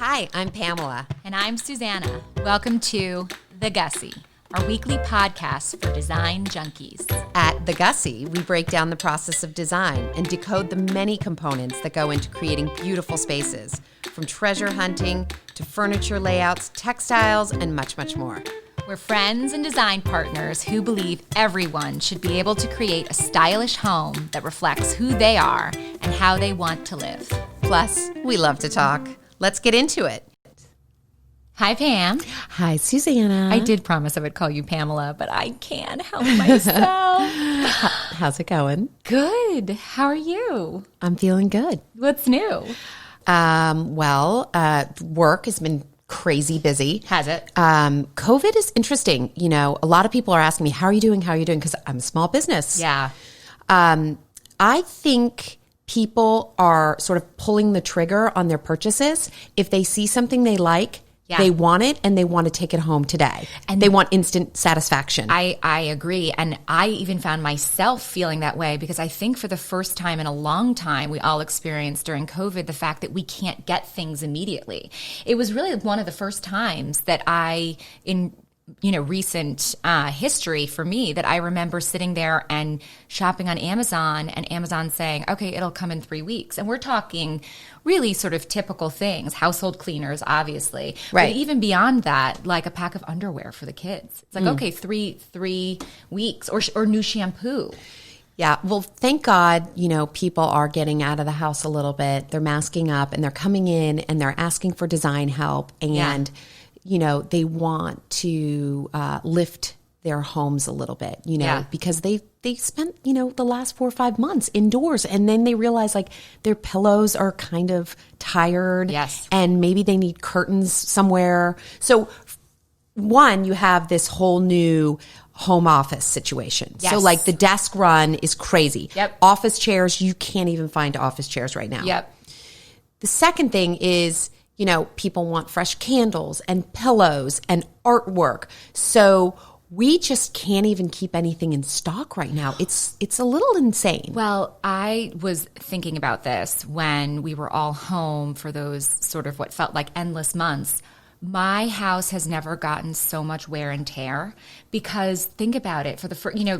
Hi, I'm Pamela. And I'm Susanna. Welcome to The Gussie, our weekly podcast for design junkies. At The Gussie, we break down the process of design and decode the many components that go into creating beautiful spaces, from treasure hunting to furniture layouts, textiles, and much, much more. We're friends and design partners who believe everyone should be able to create a stylish home that reflects who they are and how they want to live. Plus, we love to talk. Let's get into it. Hi, Pam. Hi, Susanna. I did promise I would call you Pamela, but I can't help myself. How's it going? Good. How are you? I'm feeling good. What's new? Work has been crazy busy. Has it? COVID is interesting. You know, a lot of people are asking me, how are you doing? How are you doing? Because I'm a small business. Yeah. I think people are sort of pulling the trigger on their purchases. If they see something they like, they want it and they want to take it home today. And they want instant satisfaction. I agree. And I even found myself feeling that way because I think for the first time in a long time, we all experienced during COVID the fact that we can't get things immediately. It was really one of the first times that recent history for me that I remember sitting there and shopping on Amazon and Amazon saying, okay, it'll come in 3 weeks. And we're talking really sort of typical things, household cleaners, obviously. Right. But even beyond that, like a pack of underwear for the kids. It's like, okay, three weeks or new shampoo. Yeah. Well, thank God, people are getting out of the house a little bit. They're masking up and they're coming in and they're asking for design help. And they want to lift their homes a little bit, because they spent, the last 4 or 5 months indoors. And then they realize like their pillows are kind of tired. Yes. And maybe they need curtains somewhere. So one, you have this whole new home office situation. Yes. So like the desk run is crazy. Yep. Office chairs, you can't even find office chairs right now. Yep. The second thing is, people want fresh candles and pillows and artwork. So we just can't even keep anything in stock right now. It's a little insane. Well, I was thinking about this when we were all home for those sort of what felt like endless months. My house has never gotten so much wear and tear because think about it.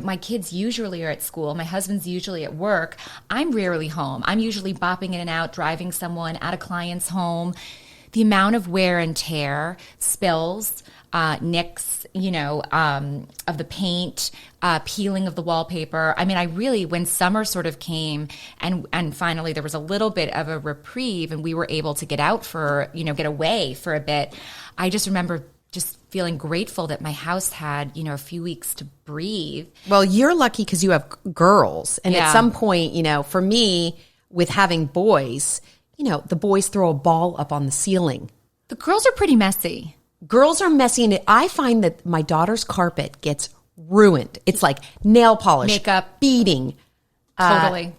My kids usually are at school. My husband's usually at work. I'm rarely home. I'm usually bopping in and out, driving someone at a client's home. The amount of wear and tear, spills, nicks, of the paint, peeling of the wallpaper. I mean, when summer sort of came and finally there was a little bit of a reprieve and we were able to get out get away for a bit, I just remember just feeling grateful that my house had, a few weeks to breathe. Well, you're lucky because you have girls. And at some point, for me, with having boys, the boys throw a ball up on the ceiling. The girls are pretty messy. Girls are messy, and I find that my daughter's carpet gets ruined. It's like nail polish, makeup, beating. Totally.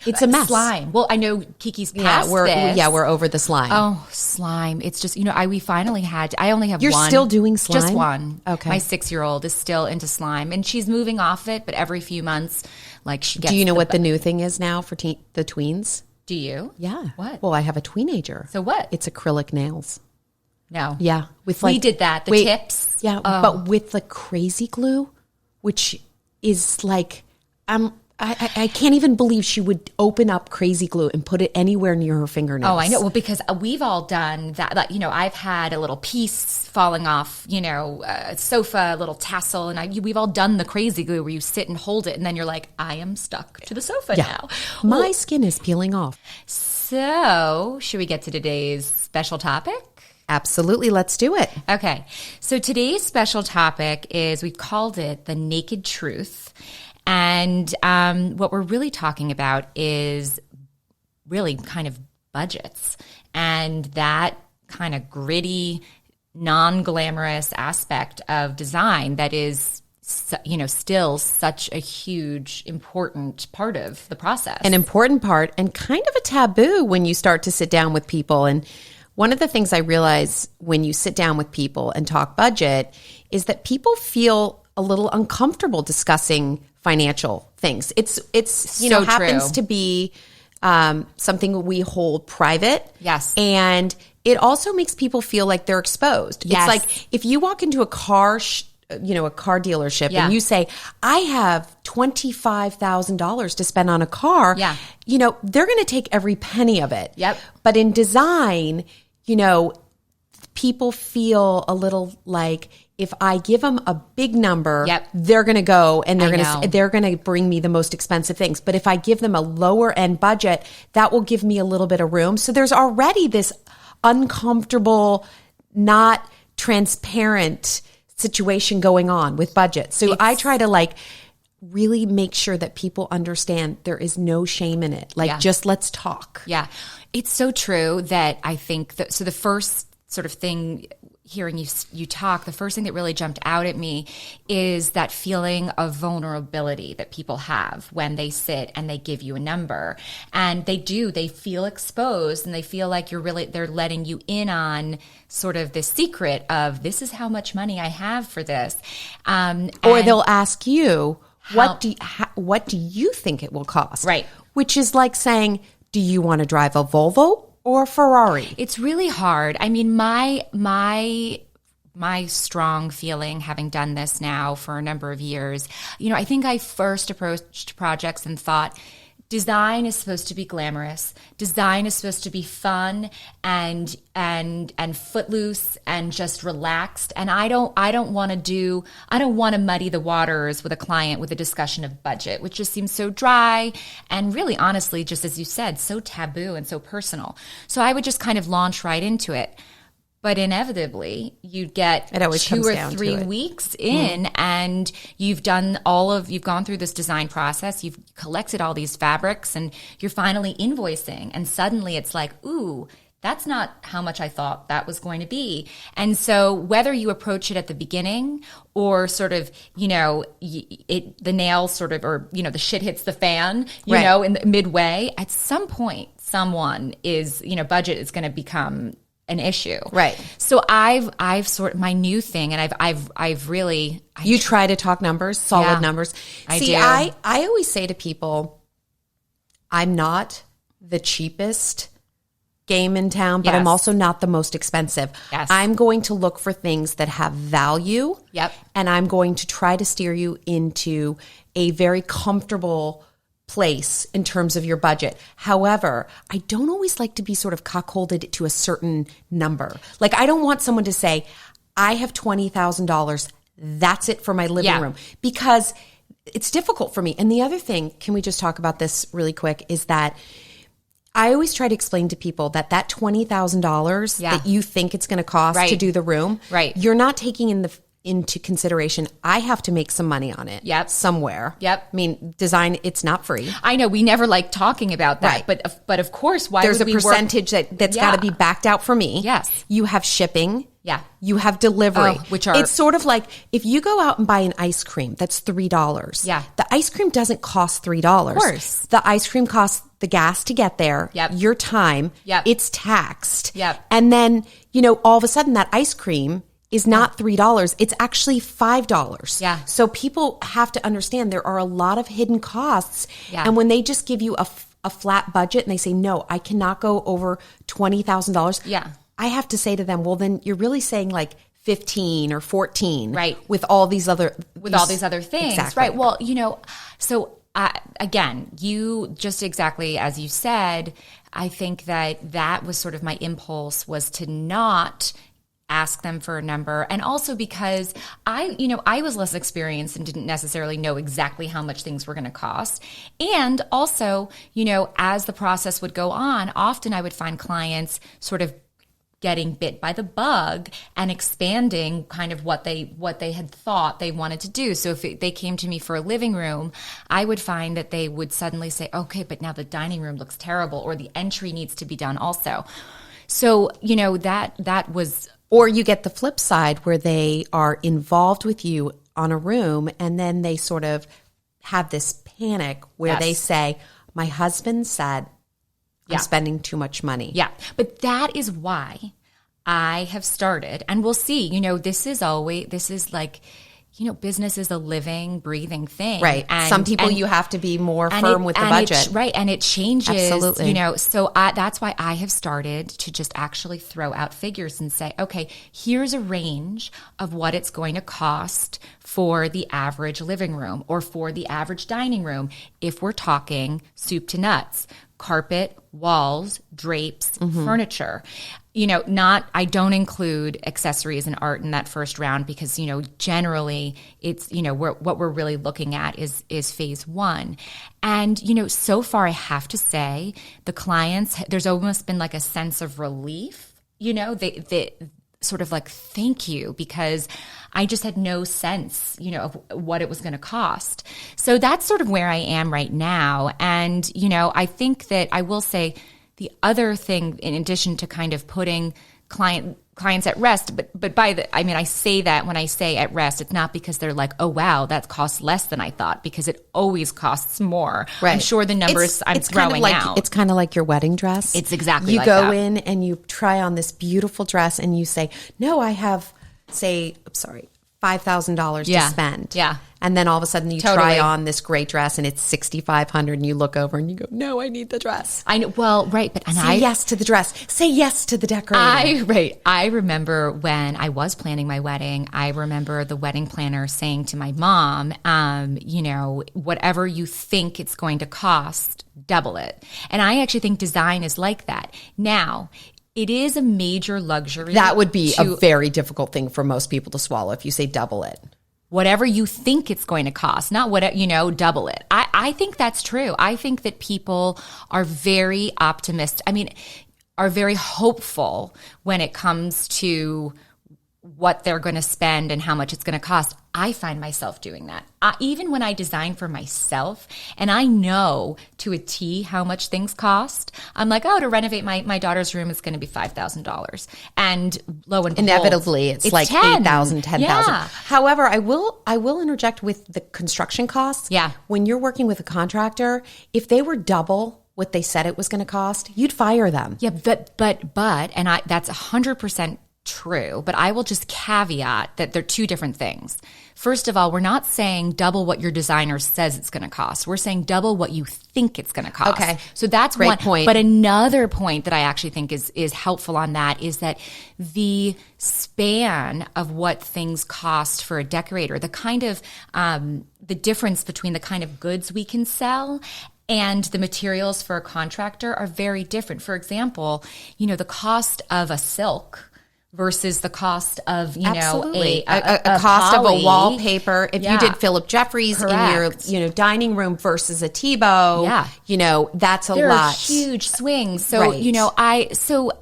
It's a mess. Slime. Well, I know Kiki's past this. Yeah, we're over the slime. Oh, slime. It's just, we finally I only have You're one. You're still doing slime? Just one. Okay. My 6-year-old is still into slime, and she's moving off it, but every few months, she gets Do you know what the new thing is now for the tweens? Do you? Yeah. What? Well, I have a teenager. So what? It's acrylic nails. No. Yeah. We did that. The tips. Yeah. Oh. But with the crazy glue, which is like, I can't even believe she would open up crazy glue and put it anywhere near her fingernails. Oh, I know. Well, because we've all done that. Like, I've had a little piece falling off, a sofa, a little tassel, and we've all done the crazy glue where you sit and hold it, and then you're like, I am stuck to the sofa now. My skin is peeling off. So, should we get to today's special topic? Absolutely. Let's do it. Okay. So today's special topic is, we've called it the Naked Truth. And what we're really talking about is really kind of budgets and that kind of gritty, non-glamorous aspect of design that is, still such a huge, important part of the process. An important part and kind of a taboo when you start to sit down with people. And one of the things I realize when you sit down with people and talk budget is that people feel a little uncomfortable discussing financial things. It's so happens true. to be something we hold private. Yes. And it also makes people feel like they're exposed. Yes. It's like if you walk into a car dealership Yeah. and you say, I have $25,000 to spend on a car, Yeah. They're going to take every penny of it. Yep. But in design, people feel a little like if I give them a big number, Yep. they're going to go and they're I know. they're going to bring me the most expensive things. But if I give them a lower end budget, that will give me a little bit of room. So there's already this uncomfortable, not transparent situation going on with budget. So I try to really make sure that people understand there is no shame in it. Just let's talk. Yeah. It's so true that I think that, so the first sort of thing hearing you talk, the first thing that really jumped out at me is that feeling of vulnerability that people have when they sit and they give you a number. And they feel exposed and they feel like they're letting you in on sort of this secret of this is how much money I have for this. Or they'll ask you, what do you think it will cost? Right. Which is like saying, do you want to drive a Volvo or a Ferrari? It's really hard. I mean, my strong feeling, having done this now for a number of years, I think I first approached projects and thought, design is supposed to be glamorous. Design is supposed to be fun and footloose and just relaxed. And I don't want to muddy the waters with a client with a discussion of budget, which just seems so dry and really honestly, just as you said, so taboo and so personal. So I would just kind of launch right into it. But inevitably, you'd get 2 or 3 weeks in and you've gone through this design process, you've collected all these fabrics and you're finally invoicing. And suddenly it's like, ooh, that's not how much I thought that was going to be. And so whether you approach it at the beginning or sort of, the nail sort of, or, the shit hits the fan, in the midway, at some point, someone is, budget is going to become an issue. Right. So I've sort of my new thing, and I've really you try to talk numbers, solid numbers. I always say to people, I'm not the cheapest game in town, but I'm also not the most expensive. Yes. I'm going to look for things that have value. Yep. And I'm going to try to steer you into a very comfortable place in terms of your budget. However, I don't always like to be sort of cuckolded to a certain number. Like I don't want someone to say, I have $20,000. That's it for my living room, because it's difficult for me. And the other thing, can we just talk about this really quick, is that I always try to explain to people that $20,000 that you think it's going to cost to do the room, you're not taking into consideration, I have to make some money on it somewhere. Yep. I mean, design, it's not free. I know we never like talking about that, but of course, why there's would a percentage that's got to be backed out for me. Yes. You have shipping. Yeah. You have delivery, it's sort of like if you go out and buy an ice cream that's $3. Yeah. The ice cream doesn't cost $3. Of course. The ice cream costs the gas to get there. Yep. Your time. Yep. It's taxed. Yep. And then, all of a sudden that ice cream is not $3. It's actually $5. Yeah. So people have to understand there are a lot of hidden costs. Yeah. And when they just give you a flat budget and they say, no, I cannot go over $20,000. Yeah. I have to say to them, well, then you're really saying like 15 or 14. Right. With all these other things. Exactly. Right. Well, so again, you just exactly as you said, I think that was sort of my impulse, was to not ask them for a number. And also because I was less experienced and didn't necessarily know exactly how much things were going to cost. And also, as the process would go on, often I would find clients sort of getting bit by the bug and expanding kind of what they had thought they wanted to do. So if they came to me for a living room, I would find that they would suddenly say, okay, but now the dining room looks terrible, or the entry needs to be done also. So, that was... Or you get the flip side where they are involved with you on a room and then they sort of have this panic where they say, my husband said I'm spending too much money. Yeah. But that is why I have started, and we'll see, this is like, business is a living, breathing thing. Right. And some people you have to be more firm with the budget. Right. And it changes. Absolutely. So that's why I have started to just actually throw out figures and say, okay, here's a range of what it's going to cost for the average living room or for the average dining room if we're talking soup to nuts. Carpet, walls, drapes, furniture. I don't include accessories and art in that first round because, generally it's, what we're really looking at is phase one. And, so far I have to say the clients, there's almost been like a sense of relief, they sort of like, thank you, because I just had no sense, of what it was going to cost. So that's sort of where I am right now. And, I think that I will say the other thing, in addition to kind of putting clients at rest, but I say that when I say at rest, it's not because they're like, oh, wow, that costs less than I thought, because it always costs more. Right. I'm sure the numbers I'm throwing out. It's kind of like your wedding dress. It's exactly you like go that. in and you try on this beautiful dress and you say, no, I have, $5,000 to spend. Yeah. And then all of a sudden you Totally. try on this great dress and it's $6,500 and you look over and you go, no, I need the dress. I know. Well, right. But Say yes to the dress. Say yes to the decorating. I remember when I was planning my wedding, I remember the wedding planner saying to my mom, whatever you think it's going to cost, double it. And I actually think design is like that. Now, it is a major luxury. That would be a very difficult thing for most people to swallow if you say double it. Whatever you think it's going to cost, not what, double it. I think that's true. I think that people are very optimistic. Are very hopeful when it comes to what they're going to spend and how much it's going to cost. I find myself doing that. Even when I design for myself and I know to a T how much things cost, I'm like, to renovate my daughter's room is going to be $5,000. And lo and behold, inevitably it's like 10. 8,000, 10,000. Yeah. However, I will interject with the construction costs. Yeah. When you're working with a contractor, if they were double what they said it was going to cost, you'd fire them. Yeah, but that's 100% true, but I will just caveat that they're two different things. First of all, we're not saying double what your designer says it's going to cost. We're saying double what you think it's going to cost. Okay. So that's Great one point. But another point that I actually think is helpful on that is that the span of what things cost for a decorator, the kind of the difference between the kind of goods we can sell and the materials for a contractor are very different. For example, the cost of a silk versus the cost of, Absolutely. a cost poly. of a wallpaper. If you did Philip Jeffries Correct. in your dining room versus a Tebow, that's a there lot. Are huge swings. So, Right.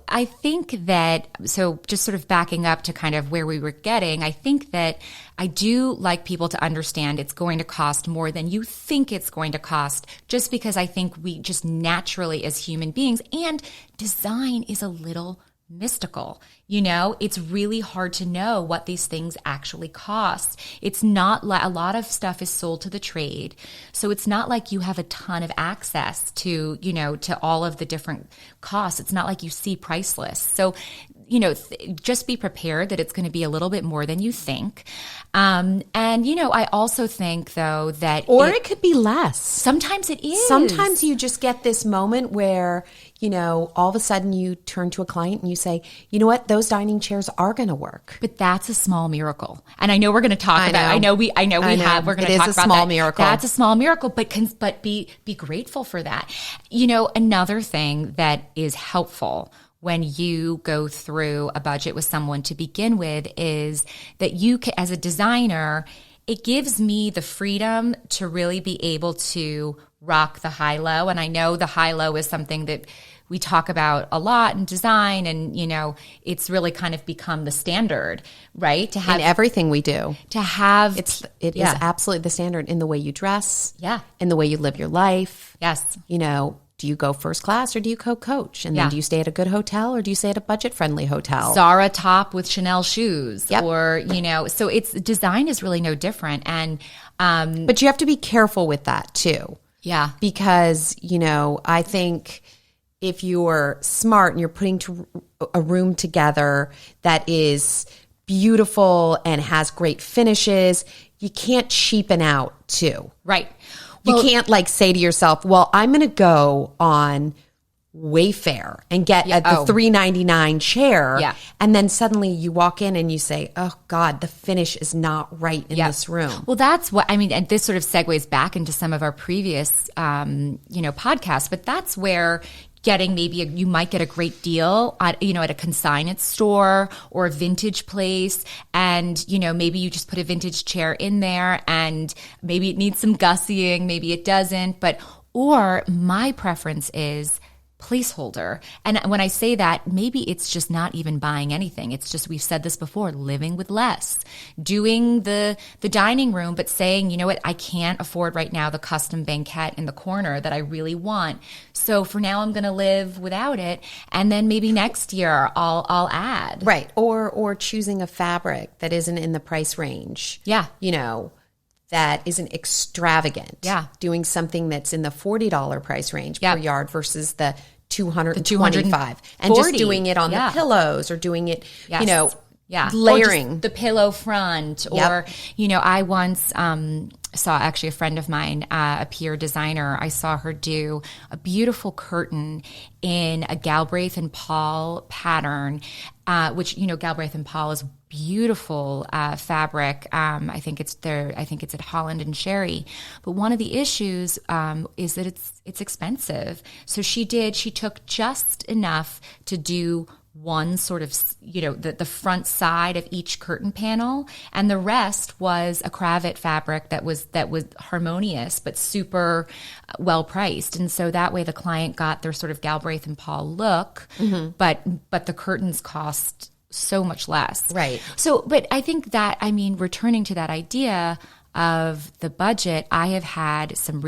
I think that, just sort of backing up to kind of where we were getting, I think that I do like people to understand it's going to cost more than you think it's going to cost, just because I think we just naturally as human beings, and design is a little mystical. It's really hard to know what these things actually cost. It's not like a lot of stuff is sold to the trade. So it's not like you have a ton of access to, to all of the different costs. It's not like you see price lists. So, just be prepared that it's going to be a little bit more than you think. I also think though that it could be less. Sometimes it is. Sometimes you just get this moment where, all of a sudden you turn to a client and you say, you know what, those dining chairs are going to work. But that's a small miracle. And I know we're going to talk about it. We're going to talk about that. It is a small miracle. That's a small miracle, but be grateful for that. Another thing that is helpful when you go through a budget with someone to begin with is that you can, as a designer, it gives me the freedom to really be able to rock the high-low. And I know the high-low is something that we talk about a lot in design, and, it's really kind of become the standard, right? To have in everything we do. To have it is absolutely the standard in the way you dress. Yeah. In the way you live your life. Yes. Do you go first class or do you coach? And then do you stay at a good hotel or do you stay at a budget-friendly hotel? Zara top with Chanel shoes. Yep. Or, so it's design is really no different. And but you have to be careful with that too. Yeah. Because, I think if you're smart and you're putting a room together that is beautiful and has great finishes, you can't cheapen out too. Right. You can't like say to yourself, well, I'm going to go on Wayfair and get the $3.99 chair. Yeah. And then suddenly you walk in and you say, oh God, the finish is not right in this room. Well, that's what, I mean, and this sort of segues back into some of our previous, podcasts, but that's where getting you might get a great deal at a consignment store or a vintage place. And, maybe you just put a vintage chair in there and maybe it needs some gussieing, maybe it doesn't, or my preference is placeholder. And when I say that, maybe it's just not even buying anything. It's just, we've said this before, living with less, doing the dining room, but saying, you know what, I can't afford right now the custom banquette in the corner that I really want. So for now, I'm going to live without it. And then maybe next year I'll add. Right. Or choosing a fabric that isn't in the price range. Yeah. That isn't extravagant. Yeah. Doing something that's in the $40 price range per yard versus the $225. And just doing it on the pillows or doing it, layering. Or just the pillow front. Or, I once saw actually a friend of mine, a peer designer, I saw her do a beautiful curtain in a Galbraith and Paul pattern, which, Galbraith and Paul is beautiful fabric. I think it's at Holland and Sherry. But one of the issues is that it's expensive. So she took just enough to do one sort of, the front side of each curtain panel, and the rest was a cravat fabric that was harmonious but super well priced. And so that way the client got their sort of Galbraith and Paul look, but the curtains cost so much less. Right. So, but I think that, returning to that idea of the budget, I have had some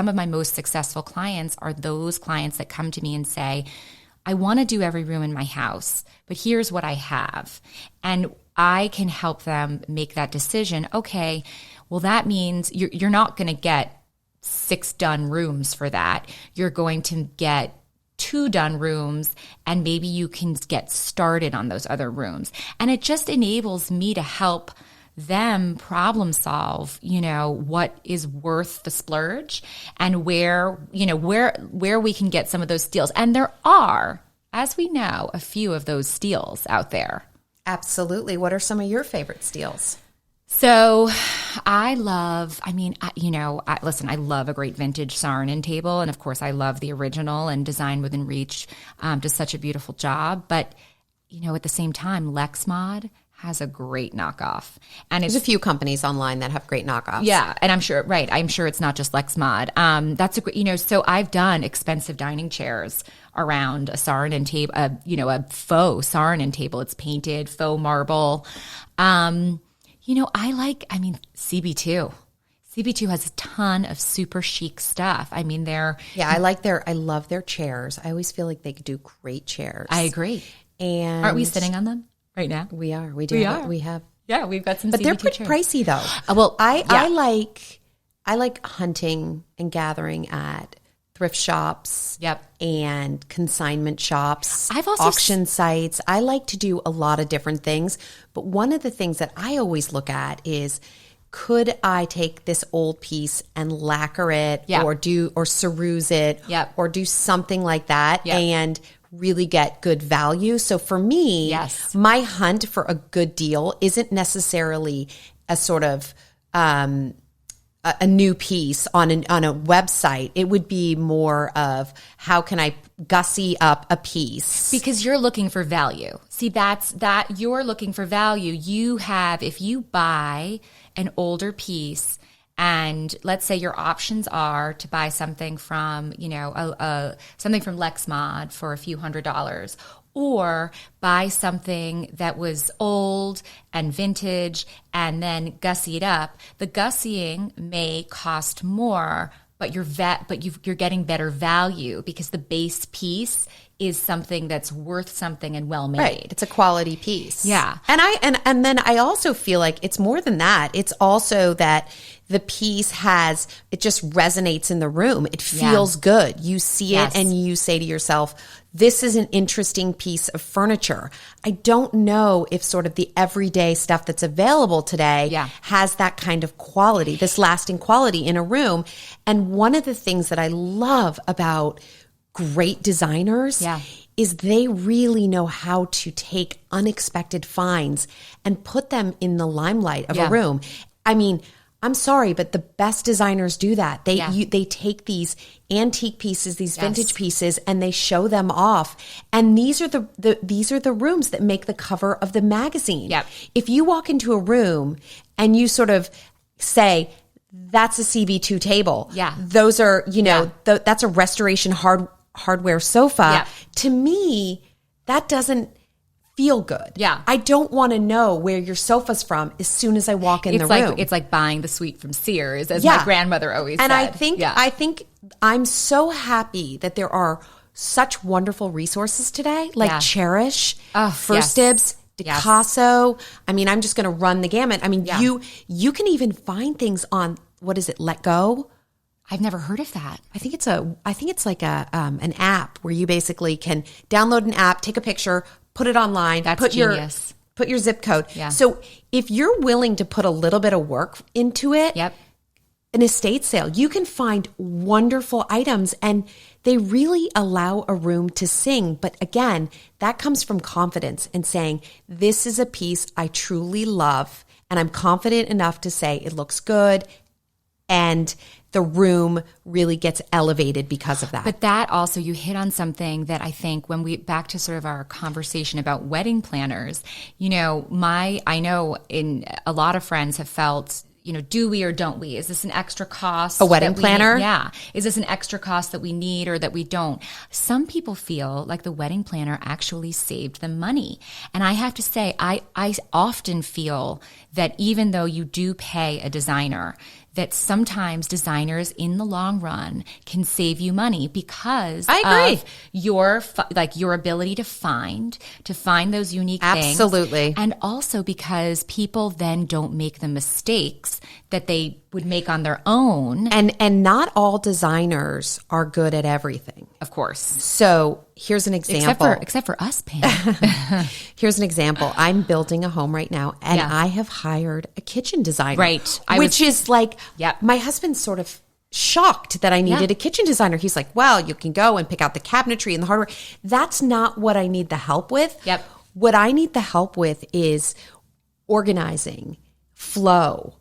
of my most successful clients are those clients that come to me and say, I want to do every room in my house, but here's what I have. And I can help them make that decision. Okay, well, that means you're not going to get 6 done rooms for that. You're going to get 2 done rooms, and maybe you can get started on those other rooms. And it just enables me to help them problem solve, what is worth the splurge and where we can get some of those steals. And there are, as we know, a few of those steals out there. Absolutely. What are some of your favorite steals? So I love a great vintage Saarinen table. And of course, I love the original, and Design Within Reach does such a beautiful job. But, at the same time, Lexmod has a great knockoff. And there's a few companies online that have great knockoffs. Yeah. And I'm sure it's not just Lexmod. That's a great, so I've done expensive dining chairs around a Saarinen table, a faux Saarinen table. It's painted, faux marble. I like CB2. CB2 has a ton of super chic stuff. I love their chairs. I always feel like they could do great chairs. I agree. And aren't we sitting on them right now? We are. We do. We are. We have. Yeah, we've got some. But CB2 they're pretty chairs. pricey though. I like hunting and gathering at thrift shops. Yep. And consignment shops. I've also auction sites. I like to do a lot of different things. But one of the things that I always look at is, could I take this old piece and lacquer it or ceruse it or do something like that and really get good value? So for me, my hunt for a good deal isn't necessarily a sort of a new piece on a website. It would be more of, how can I gussie up a piece? Because you're looking for value. See, that you're looking for value. If you buy an older piece, and let's say your options are to buy something from, something from Lexmod for a few $100s, or buy something that was old and vintage and then gussie it up. The gussieing may cost more, but you're getting better value because the base piece is something that's worth something and well made. Right. It's a quality piece. Yeah. And then I also feel like it's more than that. It's also that the piece it just resonates in the room. It feels good. You see it and you say to yourself, this is an interesting piece of furniture. I don't know if sort of the everyday stuff that's available today has that kind of quality, this lasting quality in a room. And one of the things that I love about great designers is they really know how to take unexpected finds and put them in the limelight of a room. I mean, I'm sorry, but the best designers do that. They take these antique pieces, these vintage pieces, and they show them off. And these are the rooms that make the cover of the magazine. Yep. If you walk into a room and you sort of say, that's a CV2 table. Yeah. Those are, that's a restoration hardware sofa. Yeah. To me, that doesn't feel good. Yeah. I don't want to know where your sofa's from as soon as I walk in the room. It's like buying the suite from Sears, as my grandmother always said. And I think I'm so happy that there are such wonderful resources today, like Cherish, First Dibs, Picasso. I mean, I'm just going to run the gamut. I mean, you can even find things on, what is it, Let Go? I've never heard of that. I think it's like an app where you basically can download an app, take a picture, put it online. That's genius. Put your zip code. Yeah. So if you're willing to put a little bit of work into it, an estate sale, you can find wonderful items, and they really allow a room to sing. But again, that comes from confidence and saying, this is a piece I truly love, and I'm confident enough to say it looks good, and the room really gets elevated because of that. But that also, you hit on something that I think back to sort of our conversation about wedding planners, I know in a lot of friends have felt, do we or don't we? Is this an extra cost? A wedding planner? Yeah. Is this an extra cost that we need or that we don't? Some people feel like the wedding planner actually saved them money. And I have to say, I often feel that even though you do pay a designer, that sometimes designers in the long run can save you money because of your ability to find those unique things. Absolutely. And also because people then don't make the mistakes that they would make on their own. And not all designers are good at everything. Of course. So here's an example. Except for us, Pam. Here's an example. I'm building a home right now, and I have hired a kitchen designer. Right. Which is like, my husband's sort of shocked that I needed a kitchen designer. He's like, well, you can go and pick out the cabinetry and the hardware. That's not what I need the help with. Yep. What I need the help with is organizing, flow.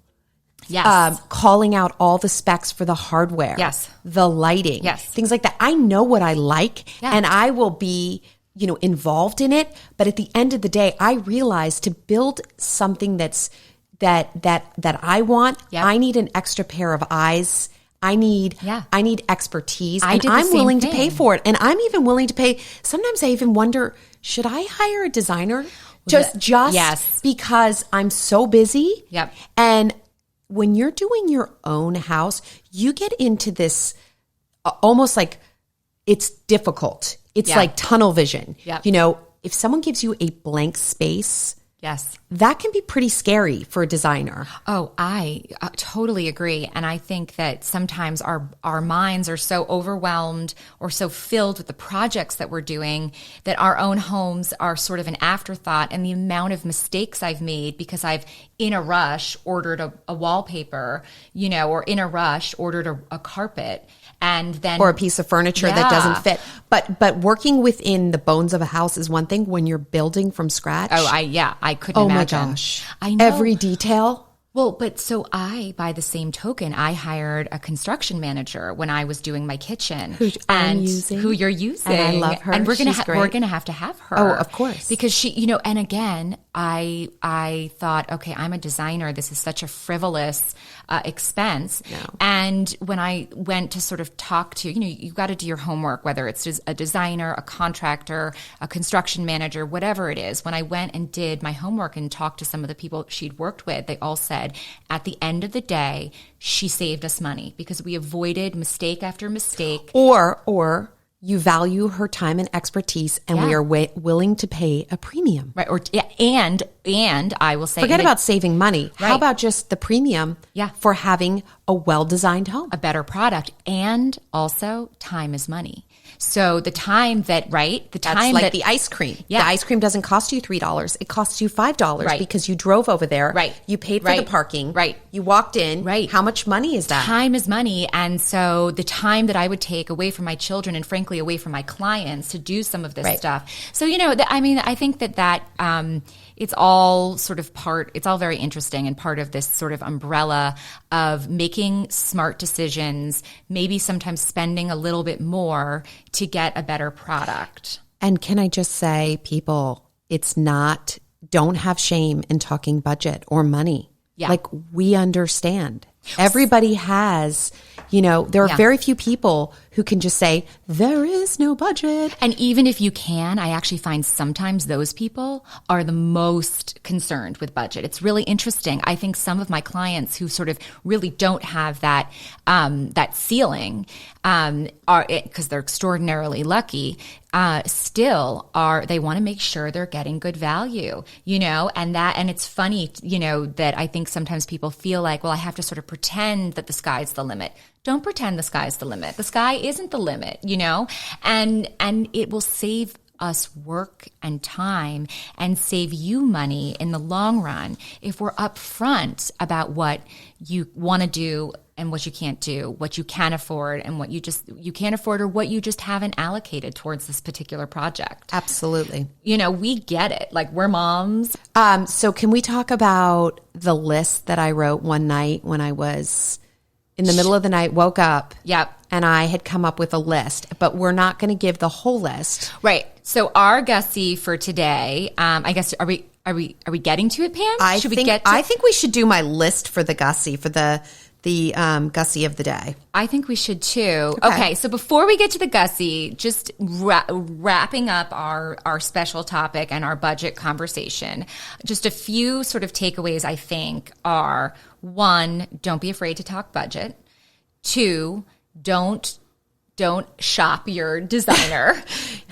Yes. Calling out all the specs for the hardware. Yes. The lighting. Yes. Things like that. I know what I like, and I will be, involved in it. But at the end of the day, I realize to build something that I want, I need an extra pair of eyes. I need expertise, and I'm willing to pay for it. And I'm even willing to pay. Sometimes I even wonder, should I hire a designer just because I'm so busy? Yep. And when you're doing your own house, you get into this almost like it's difficult. It's like tunnel vision. Yep. If someone gives you a blank space, that can be pretty scary for a designer. Oh, I totally agree. And I think that sometimes our minds are so overwhelmed or so filled with the projects that we're doing that our own homes are sort of an afterthought. And the amount of mistakes I've made because I've, in a rush, ordered a wallpaper, or in a rush, ordered a carpet. And then, or a piece of furniture that doesn't fit. But working within the bones of a house is one thing. When you're building from scratch, I couldn't imagine. Oh my gosh, I know every detail. Well, but so by the same token, I hired a construction manager when I was doing my kitchen, who you're using, and I love her. And we're gonna have to have her. Oh, of course, because she, and again, I thought, okay, I'm a designer. This is such a frivolous expense. No. And when I went to sort of talk to, you've got to do your homework, whether it's just a designer, a contractor, a construction manager, whatever it is. When I went and did my homework and talked to some of the people she'd worked with, they all said, at the end of the day, she saved us money because we avoided mistake after mistake. Or you value her time and expertise, and we are willing to pay a premium. Right. And I will say, forget about saving money. Right. How about just the premium for having a well-designed home? A better product. And also, time is money. So the time that, right? The That's time like that the ice cream. Yeah. The ice cream doesn't cost you $3. It costs you $5 Right. because you drove over there. Right. You paid for Right. the parking. Right. You walked in. Right. How much money is that? Time is money. And so the time that I would take away from my children and frankly away from my clients to do some of this Right. stuff. So, I think that it's all sort of it's all very interesting and part of this sort of umbrella of making smart decisions, maybe sometimes spending a little bit more to get a better product. And can I just say, people, don't have shame in talking budget or money. Yeah. Like, we understand. Everybody has, there are very few people who can just say, there is no budget. And even if you can, I actually find sometimes those people are the most concerned with budget. It's really interesting. I think some of my clients who sort of really don't have that ceiling are, because they're extraordinarily lucky, they want to make sure they're getting good value, and it's funny, that I think sometimes people feel like, well, I have to sort of pretend that the sky's the limit. Don't pretend the sky's the limit. The sky isn't the limit, and it will save us work and time and save you money in the long run if we're upfront about what you want to do and what you can't do, what you can afford and what you can't afford, or what you just haven't allocated towards this particular project. Absolutely. We get it. Like, we're moms. So can we talk about the list that I wrote one night when I was in the middle of the night, woke up. Yep. And I had come up with a list, but we're not going to give the whole list. Right. So our Gussie for today, I guess, are we getting to it, Pam? I think we should do my list for the Gussie, for the Gussie of the day. I think we should too. Okay, so before we get to the Gussie, just wrapping up our special topic and our budget conversation, just a few sort of takeaways I think are: 1, don't be afraid to talk budget. 2, don't shop your designer.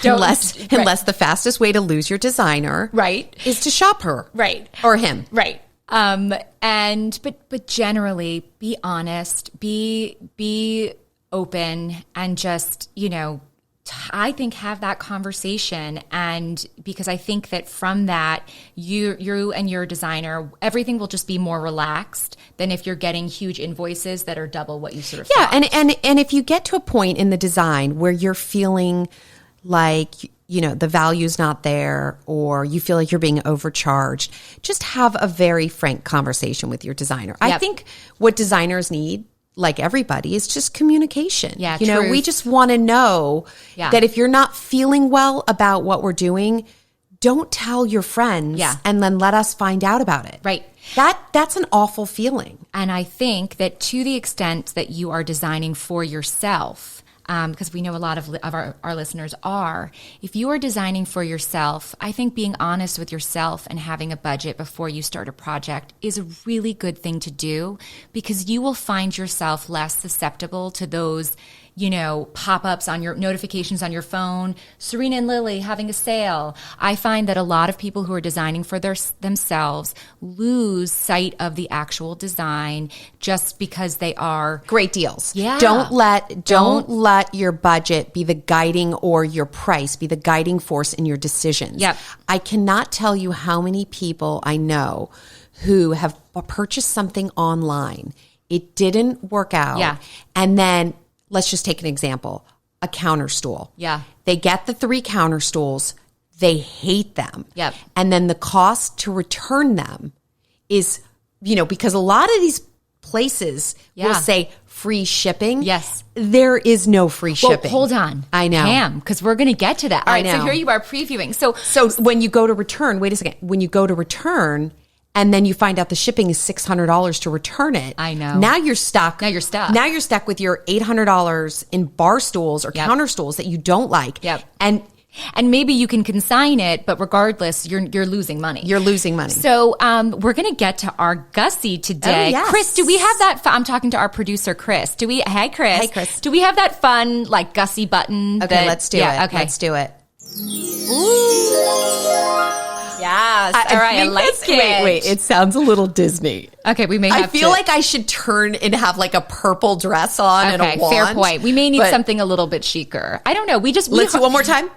Unless the fastest way to lose your designer is to shop her. Right. Or him. Right. But generally be honest, be open, and just, I think have that conversation. And because I think that from that, you and your designer, everything will just be more relaxed than if you're getting huge invoices that are double what you sort of thought. And if you get to a point in the design where you're feeling like, the value's not there, or you feel like you're being overcharged, just have a very frank conversation with your designer. Yep. I think what designers need, like everybody, is just communication. Yeah, we just want to know that if you're not feeling well about what we're doing, don't tell your friends and then let us find out about it. Right. That's an awful feeling. And I think that to the extent that you are designing for yourself, because we know a lot of our listeners are, if you are designing for yourself, I think being honest with yourself and having a budget before you start a project is a really good thing to do, because you will find yourself less susceptible to those, pop-ups on your notifications on your phone. Serena and Lily having a sale. I find that a lot of people who are designing for themselves lose sight of the actual design just because they are great deals. Yeah. Don't let your budget be the guiding, or your price be the guiding force in your decisions. Yep. I cannot tell you how many people I know who have purchased something online. It didn't work out. Yeah. And then let's just take an example, a counter stool. Yeah. They get the 3 counter stools. They hate them. Yep. And then the cost to return them is, because a lot of these places will say free shipping. Yes. There is no free shipping. Hold on. I know. Pam, because we're going to get to that. All right, I know. so here you are previewing. So when you go to return, wait a second. When you go to return, and then you find out the shipping is $600 to return it. I know. Now you're stuck. Now you're stuck. Now you're stuck with your $800 in bar stools or counter stools that you don't like. Yep. And maybe you can consign it, but regardless, you're losing money. You're losing money. So we're going to get to our Gussie today. Oh, yes. Chris, do we have that I'm talking to our producer, Chris. Hey, Chris. Hey, Chris. Do we have that fun, Gussie button? Okay, let's do it. Okay. Let's do it. Yes. All right. I like it. Wait. It sounds a little Disney. Okay. We may have I feel like I should turn and have like a purple dress on and a wand. Fair point. We may need something a little bit chicer. I don't know. Let's do one more time.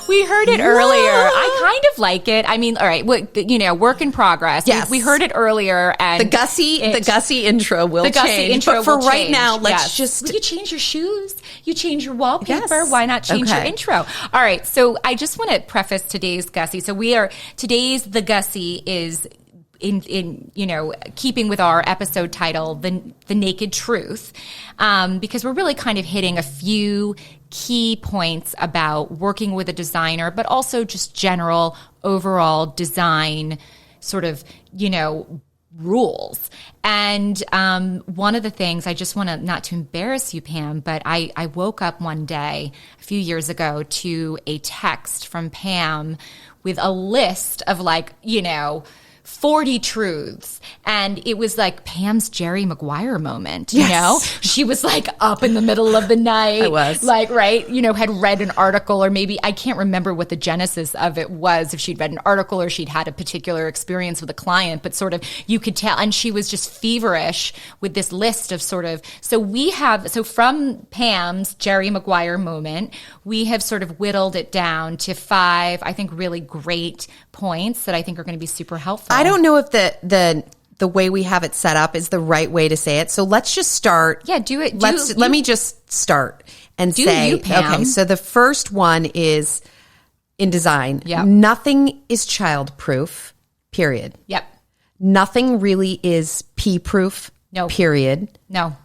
We heard it earlier. I kind of like it. I mean, all right, work in progress. Yes. We heard it earlier, and the Gussie intro will change. But for right now, let's just you change your shoes, you change your wallpaper. Yes. Why not change your intro? All right. So I just want to preface today's Gussie. So today's the Gussie is in keeping with our episode title, the Naked Truth, because we're really kind of hitting a few key points about working with a designer, but also just general overall design sort of, rules. And one of the things, I just want to, not to embarrass you, Pam, but I woke up one day a few years ago to a text from Pam with a list of 40 truths. And it was like Pam's Jerry Maguire moment, you know? She was like up in the middle of the night. I was. Had read an article, or maybe, I can't remember what the genesis of it was, if she'd read an article or she'd had a particular experience with a client, but sort of you could tell. And she was just feverish with this list of so from Pam's Jerry Maguire moment, we have sort of whittled it down to 5, I think, really great points that I think are going to be super helpful. I don't know if the way we have it set up is the right way to say it. So let's just start. Yeah, do it. Let me just start and say, Pam. Okay, so the first one is in design. Yep. Nothing is childproof, period. Yep. Nothing really is pee-proof, no. Period. No.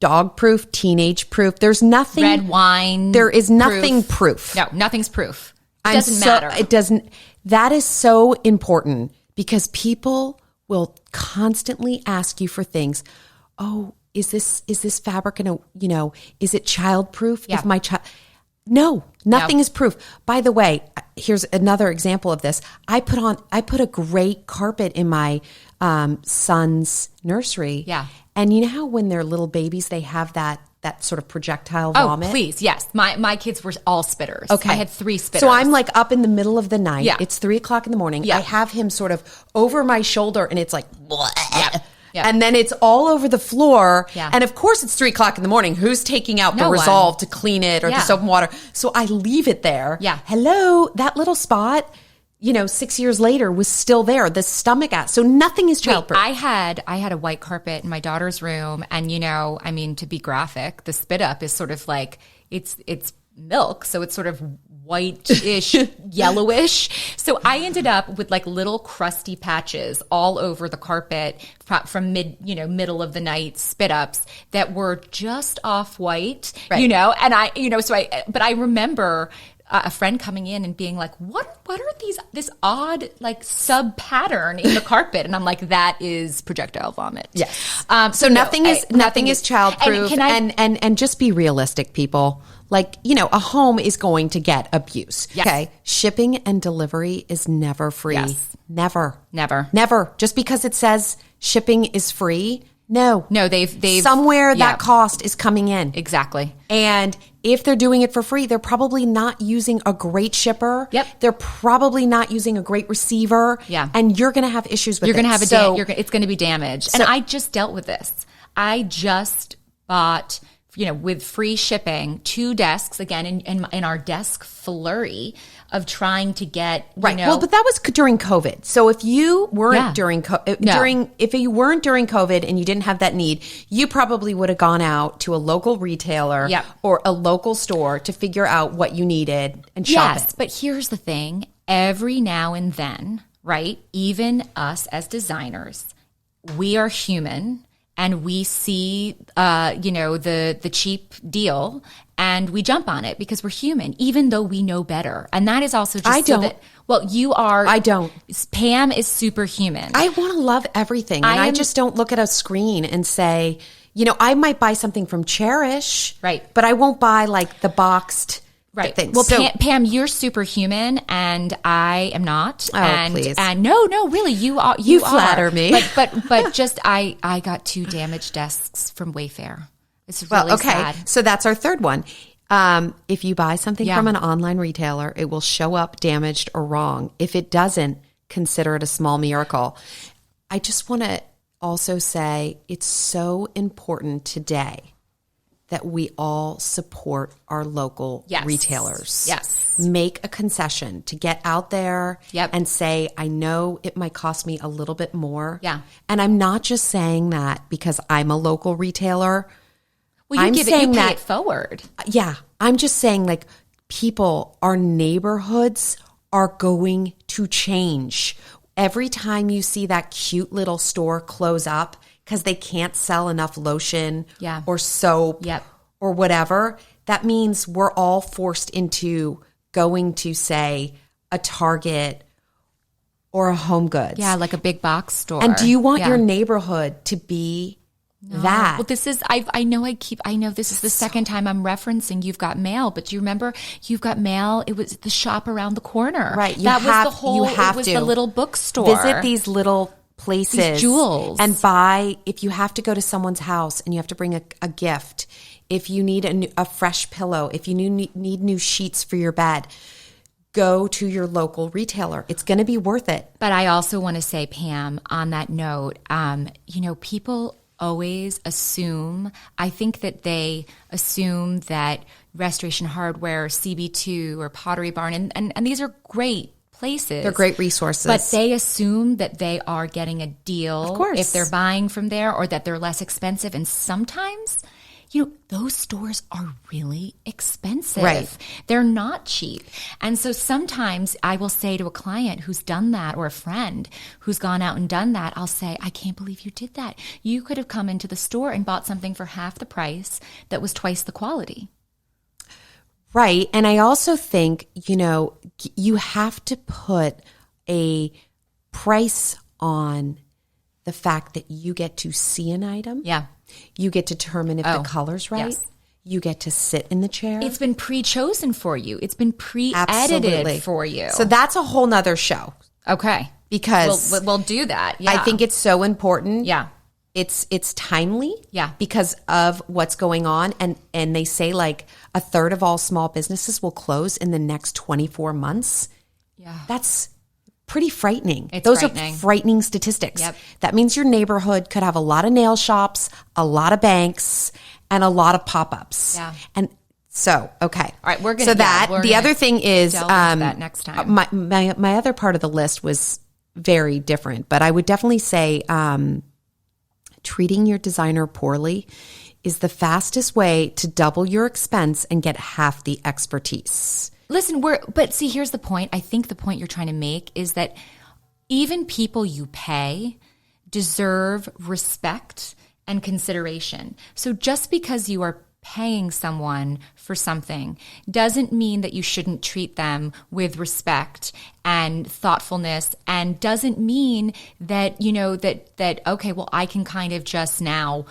Dog-proof, teenage-proof. There's nothing. Red wine. There is nothing proof. No, nothing's proof. It doesn't matter. It doesn't. That is so important because people will constantly ask you for things. Oh, is this fabric gonna, is it childproof? Yeah. If my child, no, nothing is proof. By the way, here's another example of this. I put a great carpet in my son's nursery. Yeah. And you know how when they're little babies, they have that sort of projectile vomit? Oh, please, yes. My kids were all spitters. Okay. I had 3 spitters. So I'm like up in the middle of the night. Yeah. It's 3:00 in the morning. Yeah. I have him sort of over my shoulder and it's like, bleh. Yeah. And then it's all over the floor. Yeah. And of course it's 3:00 in the morning. Who's taking out the No one. Resolve to clean it or the soap and water? So I leave it there. Yeah. Hello, that little spot, 6 years later was still there. The stomach acid. So nothing is childproof. I had a white carpet in my daughter's room, and to be graphic, the spit up is sort of like it's milk, so it's sort of whitish, yellowish. So I ended up with like little crusty patches all over the carpet from middle of the night spit ups that were just off white, right. But I remember a friend coming in and being like, what are this odd like sub pattern in the carpet? And I'm like, that is projectile vomit. Yes. So nothing is childproof. And just be realistic, people. Like, a home is going to get abuse. Yes. Okay. Shipping and delivery is never free. Yes. Never. Never. Just because it says shipping is free. No, they've somewhere that cost is coming in. Exactly. And if they're doing it for free, they're probably not using a great shipper. Yep. They're probably not using a great receiver. Yeah. And you're going to have issues with it. You're going to have it's going to be damaged. And I just dealt with this. I just bought, with free shipping, 2 desks, again, in our desk flurry of trying to get, right. Well, but that was during COVID. So if you weren't during COVID and you didn't have that need, you probably would have gone out to a local retailer or a local store to figure out what you needed and shop it. Yes, but here's the thing. Every now and then, right, even us as designers, we are human. And we see, the cheap deal, and we jump on it because we're human, even though we know better. And that is also just I don't. You are. I don't. Pam is superhuman. I want to love everything, and I just don't look at a screen and say, I might buy something from Cherish, right? But I won't buy like the boxed. Right. Things. Well, Pam, you're superhuman, and I am not. Oh, please. And no, really, you are. You flatter me. But just I got 2 damaged desks from Wayfair. It's really sad. So that's our third one. If you buy something from an online retailer, it will show up damaged or wrong. If it doesn't, consider it a small miracle. I just want to also say it's so important today that we all support our local retailers. Yes. Make a concession to get out there and say, I know it might cost me a little bit more. Yeah. And I'm not just saying that because I'm a local retailer. Well, you pay it forward. Yeah. I'm just saying, like, people, our neighborhoods are going to change. Every time you see that cute little store close up because they can't sell enough lotion or soap or whatever, that means we're all forced into going to, say, a Target or a Home Goods. Yeah, like a big box store. And do you want your neighborhood to be that? Well, this is, I know this is the second time I'm referencing You've Got Mail, but do you remember You've Got Mail? It was the shop around the corner. Right. It was the little bookstore. Visit these little places. These jewels. And buy, if you have to go to someone's house and you have to bring a gift, if you need a fresh pillow, if you need new sheets for your bed, go to your local retailer. It's going to be worth it. But I also want to say, Pam, on that note, people always assume, I think that they assume that Restoration Hardware, CB2 or Pottery Barn, and these are great places. They're great resources. But they assume that they are getting a deal of course, if they're buying from there, or that they're less expensive. And sometimes, those stores are really expensive. Right. They're not cheap. And so sometimes I will say to a client who's done that, or a friend who's gone out and done that, I'll say, I can't believe you did that. You could have come into the store and bought something for half the price that was twice the quality. Right. And I also think, you have to put a price on the fact that you get to see an item. Yeah. You get to determine if the color's right. Yes. You get to sit in the chair. It's been pre-chosen for you. It's been pre-edited for you. So that's a whole nother show. Okay. Because we'll do that. Yeah. I think it's so important. Yeah. It's timely. Yeah. Because of what's going on. And they say like a third of all small businesses will close in the next 24 months. Yeah. That's pretty frightening. Those are frightening statistics. Yep. That means your neighborhood could have a lot of nail shops, a lot of banks, and a lot of pop-ups. Yeah. And so, okay. All right, we're going to. So the other thing is, that next time. My other part of the list was very different, but I would definitely say treating your designer poorly is the fastest way to double your expense and get half the expertise. Listen, but see, here's the point. I think the point you're trying to make is that even people you pay deserve respect and consideration. So just because you are paying someone for something doesn't mean that you shouldn't treat them with respect and thoughtfulness, and doesn't mean that, that okay, well, I can kind of just now,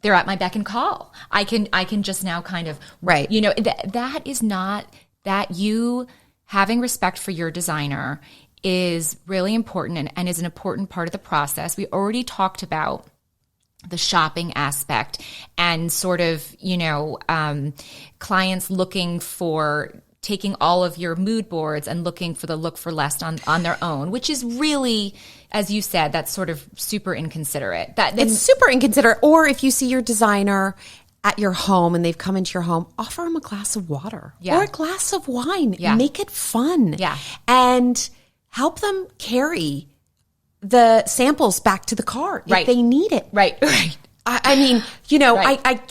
they're at my beck and call. I can just now kind of, right. That is not, that you having respect for your designer is really important and is an important part of the process. We already talked about the shopping aspect and sort of, clients looking for taking all of your mood boards and looking for the look for less on their own, which is really, as you said, that's sort of super inconsiderate. It's super inconsiderate. Or if you see your designer at your home and they've come into your home, offer them a glass of water or a glass of wine. Yeah. Make it fun. Yeah. And help them carry the samples back to the car if they need it. Right. I mean,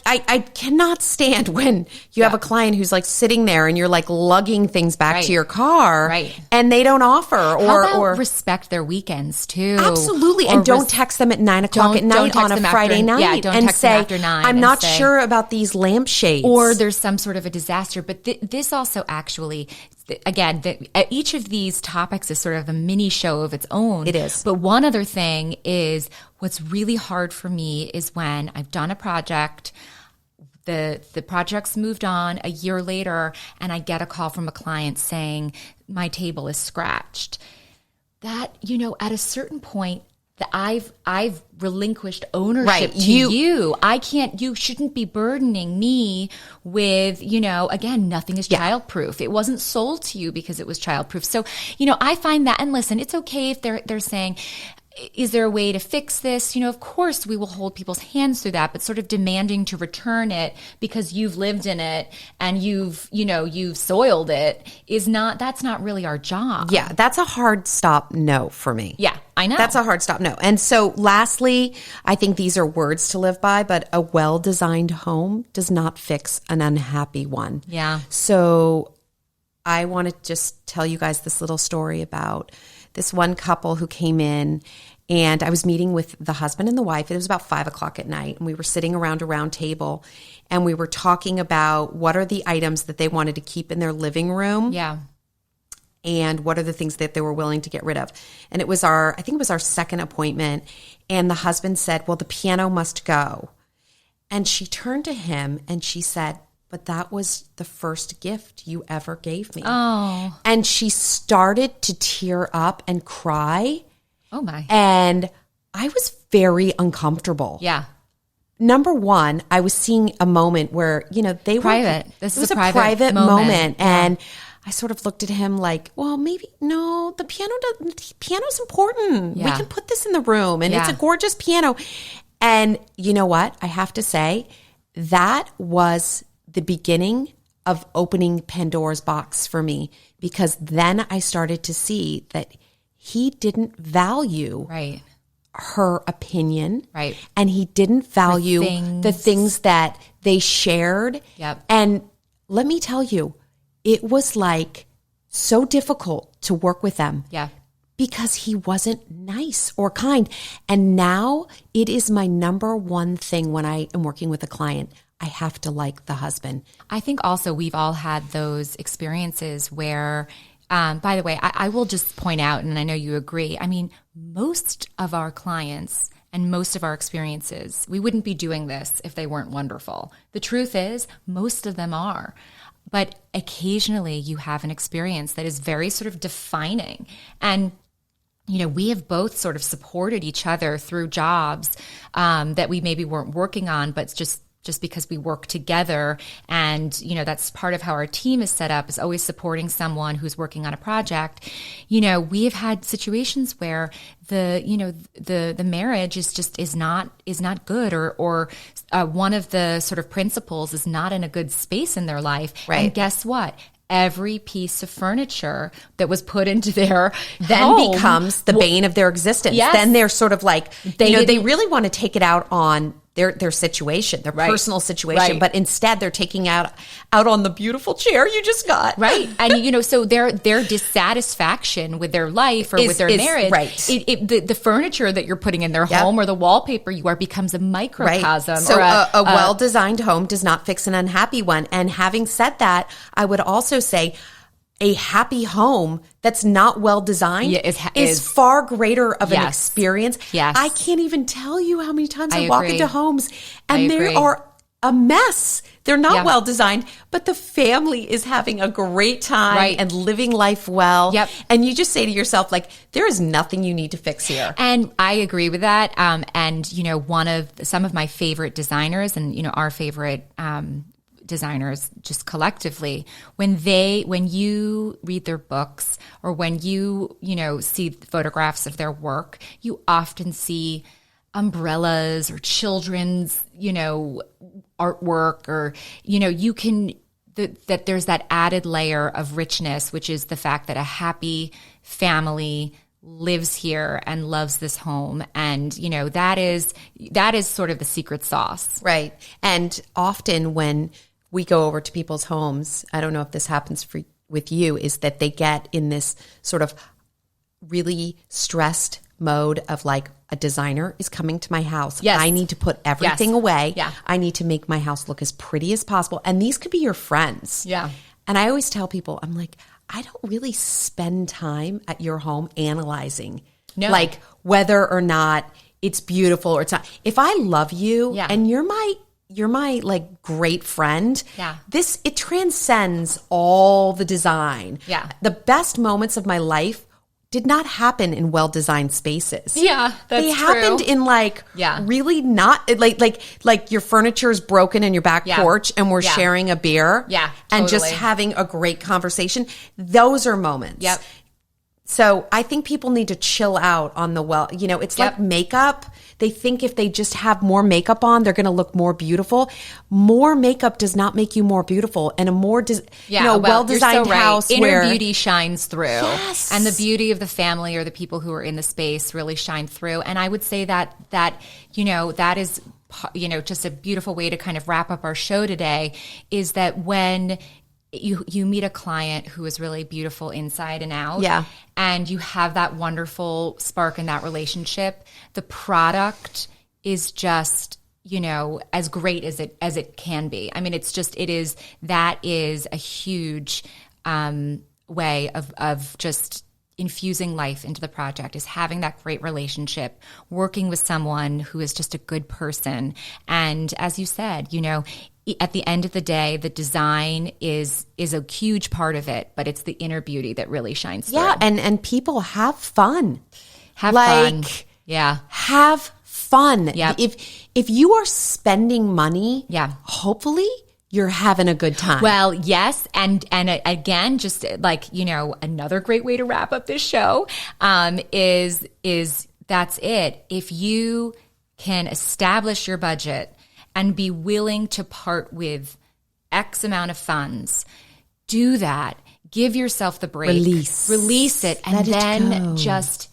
I cannot stand when you have a client who's like sitting there and you're like lugging things back to your car and they don't offer or respect their weekends too. Absolutely. And don't text them at 9:00 at night on a Friday night don't and text say, them after 9 I'm not sure about these lampshades. Or there's some sort of a disaster. But this also actually, again, each of these topics is sort of a mini show of its own. It is. But one other thing is, what's really hard for me is when I've done a project, the project's moved on a year later, and I get a call from a client saying, my table is scratched. That, at a certain point, that I've relinquished ownership to you. You shouldn't be burdening me with, again, nothing is childproof. It wasn't sold to you because it was childproof. So, I find that, and listen, it's okay if they're saying, is there a way to fix this? Of course we will hold people's hands through that, but sort of demanding to return it because you've lived in it and you've soiled it that's not really our job. Yeah, that's a hard stop no for me. Yeah, I know. That's a hard stop no. And so lastly, I think these are words to live by, but a well-designed home does not fix an unhappy one. Yeah. So I want to just tell you guys this little story about this one couple who came in, and I was meeting with the husband and the wife. It was about 5:00 at night, and we were sitting around a round table, and we were talking about what are the items that they wanted to keep in their living room. Yeah. And what are the things that they were willing to get rid of. And I think it was our second appointment, and the husband said, well, the piano must go. And she turned to him and she said, but that was the first gift you ever gave me. Oh. And she started to tear up and cry. Oh, my. And I was very uncomfortable. Yeah. Number one, I was seeing a moment where, they private. were... This it is was a private moment. Yeah. And I sort of looked at him like, well, maybe, no, the piano's important. Yeah. We can put this in the room. And it's a gorgeous piano. And you know what? I have to say, that was the beginning of opening Pandora's box for me, because then I started to see that he didn't value her opinion. Right. And he didn't value the things that they shared. Yep. And let me tell you, it was like so difficult to work with them. Yeah. Because he wasn't nice or kind. And now it is my number one thing when I am working with a client. I have to like the husband. I think also we've all had those experiences where, by the way, I will just point out, and I know you agree, I mean, most of our clients and most of our experiences, we wouldn't be doing this if they weren't wonderful. The truth is, most of them are. But occasionally you have an experience that is very sort of defining. And we have both sort of supported each other through jobs that we maybe weren't working on, but just because we work together. And, that's part of how our team is set up, is always supporting someone who's working on a project. We have had situations where the marriage is not good, or one of the sort of principals is not in a good space in their life. Right. And guess what? Every piece of furniture that was put into their home becomes the bane of their existence. Yes. Then they're sort of like, they really want to take it out on their situation, their personal situation, but instead they're taking out on the beautiful chair you just got. Right. And, so their dissatisfaction with their life or with their marriage, the furniture that you're putting in their home or the wallpaper you are becomes a microcosm. So a well-designed home does not fix an unhappy one. And having said that, I would also say a happy home that's not well designed is far greater of an experience. Yes. I can't even tell you how many times I walk into homes and they are a mess. They're not well designed, but the family is having a great time and living life well. Yep. And you just say to yourself, like, there is nothing you need to fix here. And I agree with that. And some of my favorite designers and, our favorite designers just collectively, when you read their books or when you see photographs of their work, you often see umbrellas or children's artwork, or that there's that added layer of richness, which is the fact that a happy family lives here and loves this home. And, that is sort of the secret sauce. Right. And often when we go over to people's homes, I don't know if this happens with you, is that they get in this sort of really stressed mode of like, a designer is coming to my house. Yes. I need to put everything away. Yeah. I need to make my house look as pretty as possible. And these could be your friends. Yeah. And I always tell people, I'm like, I don't really spend time at your home analyzing like whether or not it's beautiful or it's not. If I love you and you're my like great friend. Yeah. It transcends all the design. Yeah. The best moments of my life did not happen in well-designed spaces. Yeah, that's they true. happened in really not like your furniture is broken in your back porch and we're sharing a beer and just having a great conversation. Those are moments. Yep. So I think people need to chill out on the it's like makeup. They think if they just have more makeup on, they're going to look more beautiful. More makeup does not make you more beautiful. And a more, well-designed house inner beauty shines through. Yes. And the beauty of the family or the people who are in the space really shine through. And I would say that is, just a beautiful way to kind of wrap up our show today is that when you meet a client who is really beautiful inside and out. Yeah. And you have that wonderful spark in that relationship. The product is just, as great as it can be. I mean, that is a huge way of just infusing life into the project, is having that great relationship, working with someone who is just a good person. And as you said, at the end of the day, the design is a huge part of it, but it's the inner beauty that really shines through. Yeah, and people have fun. Have fun. Yeah. Have fun. Yeah. If you are spending money, hopefully you're having a good time. Well, yes. And again, just another great way to wrap up this show is that's it. If you can establish your budget and be willing to part with X amount of funds, do that. Give yourself the break. Release it. And then just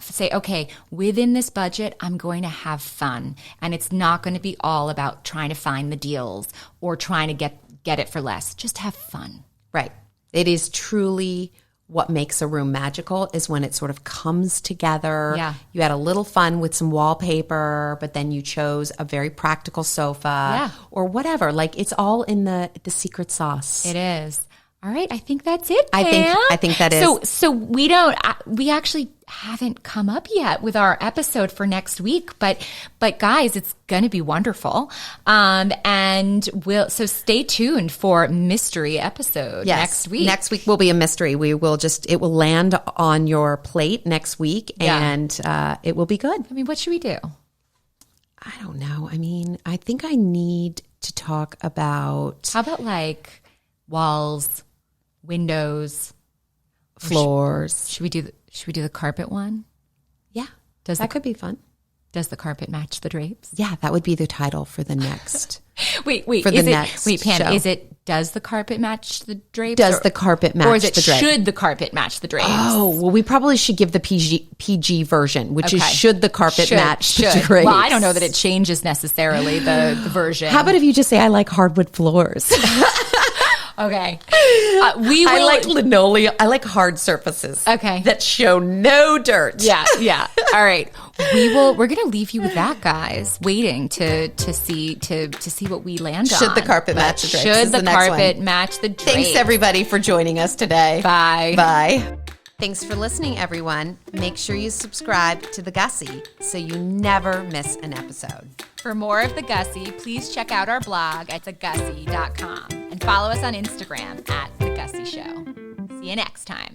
say, okay, within this budget, I'm going to have fun. And it's not going to be all about trying to find the deals or trying to get it for less. Just have fun. Right. It is truly what makes a room magical is when it sort of comes together. Yeah. You had a little fun with some wallpaper, but then you chose a very practical sofa or whatever. Like it's all in the secret sauce. It is. All right, I think that's it, Pam. I think that is. So we actually haven't come up yet with our episode for next week, but guys, it's going to be wonderful. And so stay tuned for mystery episode next week. Next week will be a mystery. It will land on your plate next week and it will be good. I mean, what should we do? I don't know. I mean, I think I need to talk about. How about like walls, windows, floors? Should we do the carpet one? Yeah, that could be fun. Does the carpet match the drapes? Yeah, that would be the title for the next. Wait, Pam, show. Does the carpet match the drapes? Does the carpet match the drapes? Should the carpet match the drapes? Oh, well, we probably should give the PG version, which is should the carpet match the drapes? Well, I don't know that it changes necessarily the version. How about if you just say, I like hardwood floors? Okay. I like linoleum. I like hard surfaces. Okay. That show no dirt. Yeah. All right. We're going to leave you with that, guys, waiting to see what we land on. Should the carpet match the drapes? Should the carpet match the drapes? Thanks everybody for joining us today. Bye. Bye. Thanks for listening, everyone. Make sure you subscribe to The Gussie so you never miss an episode. For more of The Gussie, please check out our blog at thegussie.com and follow us on Instagram at The Gussie Show. See you next time.